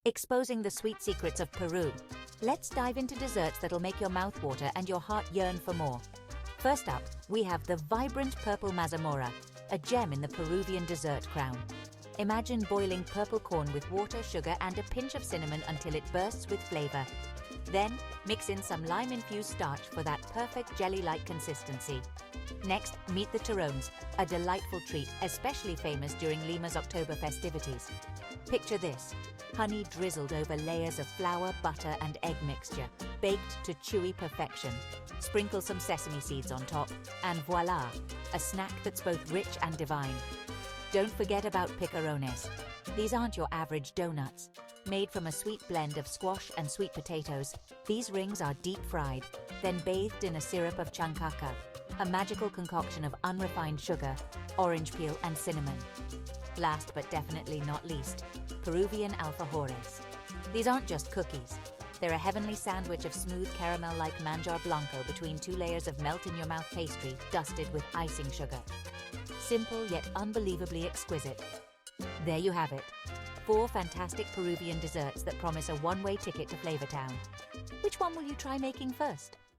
exposing the sweet secrets of Peru. Let's dive into desserts that'll make your mouth water and your heart yearn for more. First up, we have the vibrant purple mazamorra, a gem in the Peruvian dessert crown. Imagine boiling purple corn with water, sugar, and a pinch of cinnamon until it bursts with flavor. Then, mix in some lime-infused starch for that perfect jelly-like consistency. Next, meet the turrones, a delightful treat especially famous during Lima's October festivities. Picture this: honey drizzled over layers of flour, butter, and egg mixture, baked to chewy perfection. Sprinkle some sesame seeds on top, and voila, a snack that's both rich and divine. Don't forget about picarones. These aren't your average donuts. Made from a sweet blend of squash and sweet potatoes, these rings are deep-fried, then bathed in a syrup of chancaca, a magical concoction of unrefined sugar, orange peel, and cinnamon. Last but definitely not least, Peruvian alfajores. These aren't just cookies. They're a heavenly sandwich of smooth caramel-like manjar blanco between two layers of melt-in-your-mouth pastry dusted with icing sugar. Simple yet unbelievably exquisite. There you have it. 4 fantastic Peruvian desserts that promise a one-way ticket to Flavor Town. Which one will you try making first?